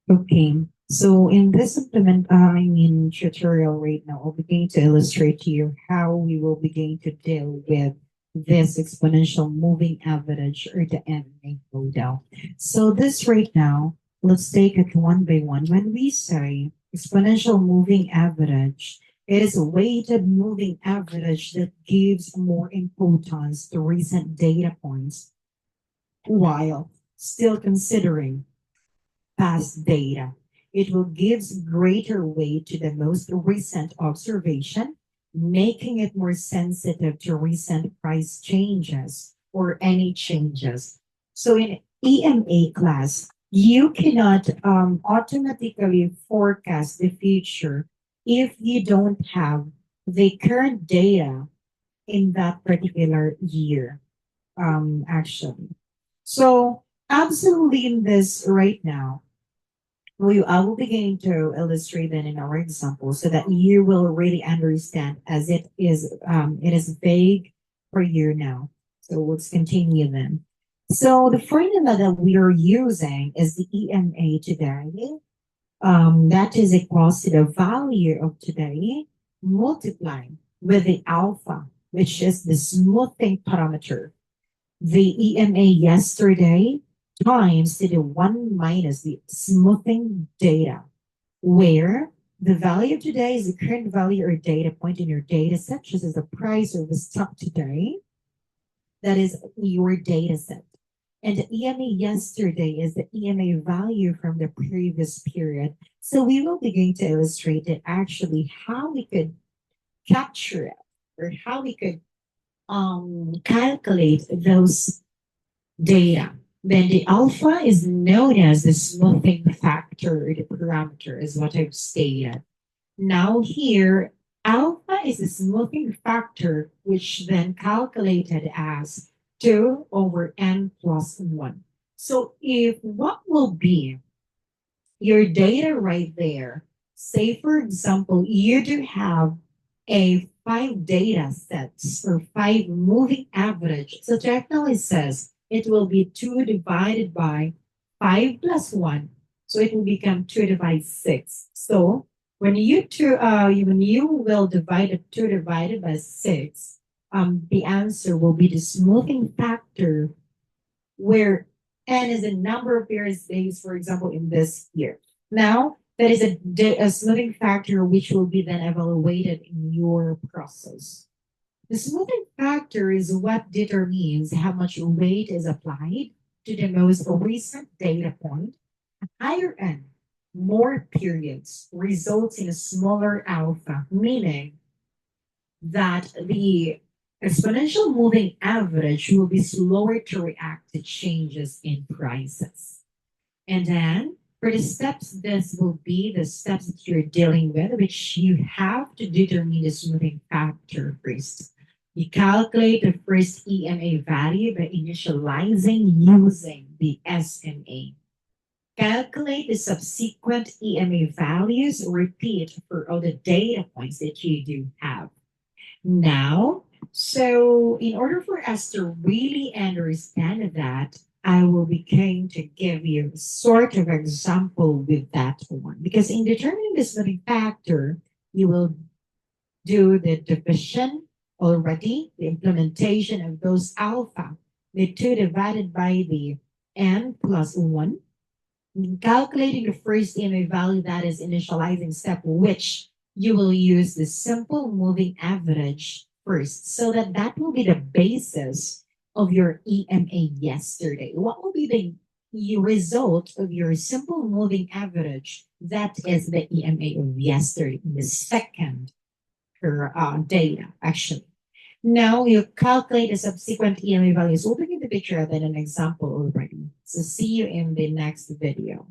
Okay, so in this tutorial right now, I'll begin to illustrate to you how we will begin to deal with this exponential moving average or the MA model. So this right now, let's take it one by one. When we say exponential moving average, it is a weighted moving average that gives more importance to recent data points while still considering past data. It will give greater weight to the most recent observation, making it more sensitive to recent price changes or any changes. So in EMA class, you cannot automatically forecast the future if you don't have the current data in that particular year, actually. So absolutely in this right now, I will begin to illustrate that in our example so that you will really understand as it is vague for you now. So let's continue then. So the formula that we are using is the EMA today. That is equals to the value of today multiplied with the alpha, which is the smoothing parameter, the EMA yesterday times to the 1 minus the smoothing data, where the value of today is the current value or data point in your data set, such as the price of the stock today. That is your data set. And the EMA yesterday is the EMA value from the previous period. So we will begin to illustrate it actually how we could capture it or how we could calculate those data. Then the alpha is known as the smoothing factor, the parameter, is what I've stated. Now here, alpha is the smoothing factor, which then calculated as 2 over n plus 1. So if what will be your data right there, say for example, you do have a 5 data sets or 5 moving average. So technically says it will be 2 divided by 5 plus 1. So it will become 2 divided 6. So when you will divide it 2 divided by 6, the answer will be the smoothing factor where n is the number of periods days, for example, in this year. Now, that is a smoothing factor which will be then evaluated in your process. The smoothing factor is what determines how much weight is applied to the most recent data point. Higher n, more periods, results in a smaller alpha, meaning that the exponential moving average will be slower to react to changes in prices. And then for the steps, this will be the steps that you're dealing with, which you have to determine the smoothing factor first. You calculate the first EMA value by initializing using the SMA. Calculate the subsequent EMA values, repeat for all the data points that you do have. Now, so in order for us to really understand that, I will begin to give you a sort of example with that one. Because in determining the smoothing factor, you will do the division already, the implementation of those alpha, the 2 divided by the n plus 1. Calculating the first EMA value, that is initializing step, which you will use the simple moving average first, so that that will be the basis of your EMA yesterday. What will be the result of your simple moving average? That is the EMA of yesterday, the second data, actually. Now you calculate the subsequent EMA values. We'll begin the picture of an example already. So see you in the next video.